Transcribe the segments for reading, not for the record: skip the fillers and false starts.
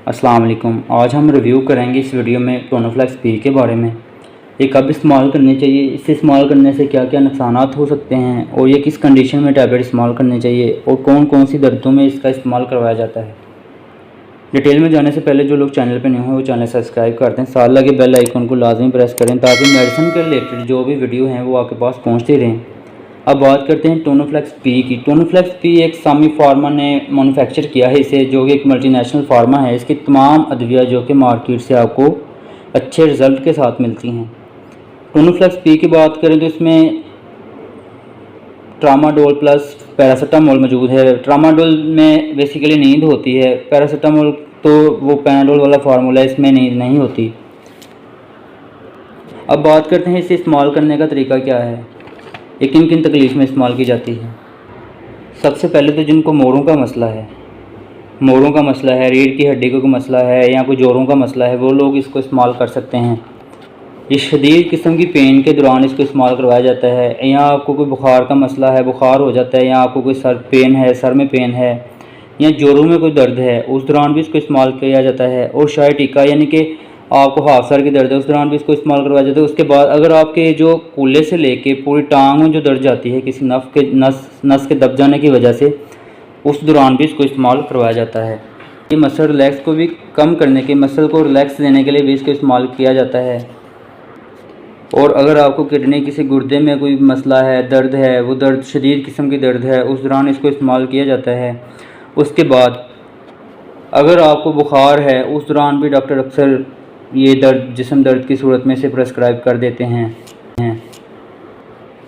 अस्सलाम वालेकुम। आज हम रिव्यू करेंगे इस वीडियो में टोनोफ्लेक्स पी के बारे में। ये कब इस्तेमाल करनी चाहिए, इससे इस्तेमाल करने से क्या क्या नुकसानात हो सकते हैं और ये किस कंडीशन में टैबलेट इस्तेमाल करनी चाहिए और कौन कौन सी दर्दों में इसका इस्तेमाल करवाया जाता है। डिटेल में जाने से पहले जो लोग चैनल पर नहीं हैं वो चैनल सब्सक्राइब कर दें, साथ लगे बेल आइकन को लाजमी प्रेस करें ताकि मेडिसिन के रिलेटेड जो भी वीडियो हैं वो आपके पास पहुँचते रहें। अब बात करते हैं टोनोफ्लेक्स पी की। टोनोफ्लेक्स पी एक सामी फार्मा ने मैन्युफैक्चर किया है इसे, जो कि एक मल्टीनेशनल फार्मा है। इसकी तमाम अद्विया जो कि मार्केट से आपको अच्छे रिज़ल्ट के साथ मिलती हैं। टोनोफ्लेक्स पी की बात करें तो इसमें ट्रामाडोल प्लस पैरासीटामोल मौजूद है। ट्रामाडोल में बेसिकली नींद होती है, पैरासीटामोल तो वो पैनाडोल वाला फार्मूला है, इसमें नींद नहीं होती। अब बात करते हैं इसे इस्तेमाल करने का तरीका क्या है, ये किन किन तकलीफ़ में इस्तेमाल की जाती है। सबसे पहले तो जिनको मोरों का मसला है, रीढ़ की हड्डी का कोई मसला है या कोई जोड़ों का मसला है, वो लोग इसको इस्तेमाल कर सकते हैं। ये शदीद किस्म की पेन के दौरान इसको इस्तेमाल करवाया जाता है। या आपको कोई बुखार का मसला है, बुखार हो जाता है, या आपको कोई सर पेन है, सर में पेन है, या जोड़ों में कोई दर्द है, उस दौरान भी इसको इस्तेमाल किया जाता है। और शायटिका यानी कि आपको हाफ सर की दर्द है, उस दौरान भी इसको इस्तेमाल करवाया जाता है। उसके बाद अगर आपके जो कूल्हे से लेके पूरी टांग में जो दर्द जाती है किसी नस के दब जाने की वजह से, उस दौरान भी इसको इस्तेमाल करवाया जाता है। ये मसल रिलैक्स को भी कम करने के, मसल को रिलैक्स देने के लिए भी इसको इस्तेमाल किया जाता है। और अगर आपको किडनी किसी गुर्दे में कोई मसला है, दर्द है, वो दर्द शदीद किस्म की दर्द है, उस दौरान इसको इस्तेमाल किया जाता है। उसके बाद अगर आपको बुखार है, उस दौरान भी डॉक्टर अक्सर ये जिस्म दर्द की सूरत में से प्रेस्क्राइब कर देते हैं,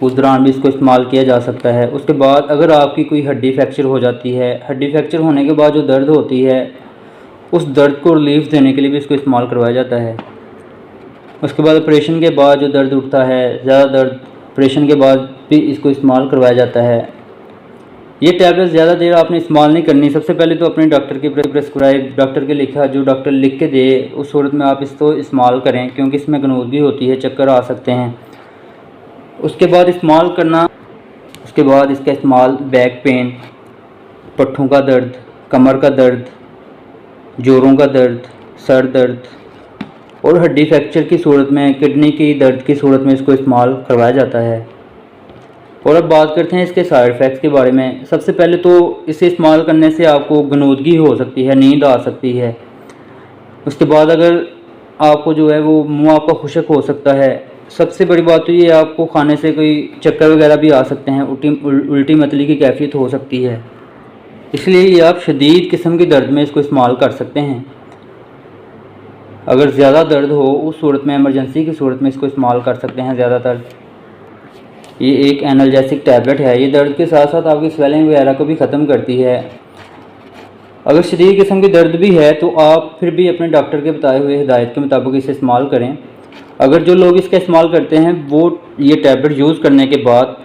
उस दौरान भी इसको इस्तेमाल किया जा सकता है। उसके बाद अगर आपकी कोई हड्डी फ्रैक्चर हो जाती है, हड्डी फ्रैक्चर होने के बाद जो दर्द होती है, उस दर्द को रिलीफ देने के लिए भी इसको इस्तेमाल करवाया जाता है। उसके बाद ऑपरेशन के बाद जो दर्द उठता है, ज़्यादा दर्द, ऑपरेशन के बाद भी इसको इस्तेमाल करवाया जाता है। ये टैबलेट ज़्यादा देर आपने इस्तेमाल नहीं करनी। सबसे पहले तो अपने डॉक्टर के प्रेस्क्राइब, डॉक्टर के लिखा, जो डॉक्टर लिख के दे, उस सूरत में आप इसको इस्तेमाल करें, क्योंकि इसमें गनूदगी होती है, चक्कर आ सकते हैं। उसके बाद इसका इस्तेमाल बैक पेन, पट्ठों का दर्द, कमर का दर्द, जोड़ों का दर्द, सर दर्द और हड्डी फ्रैक्चर की सूरत में, किडनी की दर्द की सूरत में इसको इस्तेमाल करवाया जाता है। और अब बात करते हैं इसके साइड इफ़ेक्ट्स के बारे में। सबसे पहले तो इसे इस्तेमाल करने से आपको गनूदगी हो सकती है, नींद आ सकती है। उसके बाद अगर आपको जो है वो मुंह आपका खुशक हो सकता है। सबसे बड़ी बात तो ये, आपको खाने से कोई चक्कर वगैरह भी आ सकते हैं, उल्टी मतली की कैफियत हो सकती है। इसलिए ये आप शदीद किस्म की दर्द में इसको इस्तेमाल कर सकते हैं। अगर ज़्यादा दर्द हो, उस सूरत में, इमरजेंसी की सूरत में इसको इस्तेमाल कर सकते हैं ज़्यादातर। ये एक एनाल्जेसिक टैबलेट है, ये दर्द के साथ साथ आपकी स्वेलिंग वगैरह को भी ख़त्म करती है। अगर शदीद किस्म की दर्द भी है तो आप फिर भी अपने डॉक्टर के बताए हुए हिदायत के मुताबिक इसे इस्तेमाल करें। अगर जो लोग इसका इस्तेमाल करते हैं वो ये टैबलेट यूज़ करने के बाद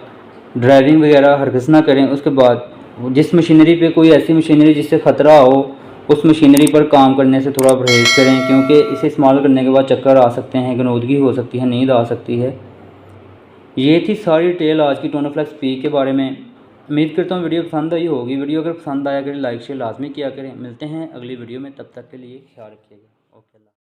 ड्राइविंग वगैरह हरगिज़ ना करें। उसके बाद जिस मशीनरी पे, कोई ऐसी मशीनरी जिससे ख़तरा हो, उस मशीनरी पर काम करने से थोड़ा परहेज़ करें, क्योंकि इसे इस्तेमाल करने के बाद चक्कर आ सकते हैं, गनूदगी हो सकती है, नींद आ सकती है। ये थी सारी डिटेल आज की टोनोफ्लेक्स पी के बारे में। उम्मीद करता हूँ वीडियो पसंद आई होगी। वीडियो अगर पसंद आया करें, लाइक शेयर लाजमी किया करें। मिलते हैं अगली वीडियो में, तब तक के लिए ख्याल रखिएगा।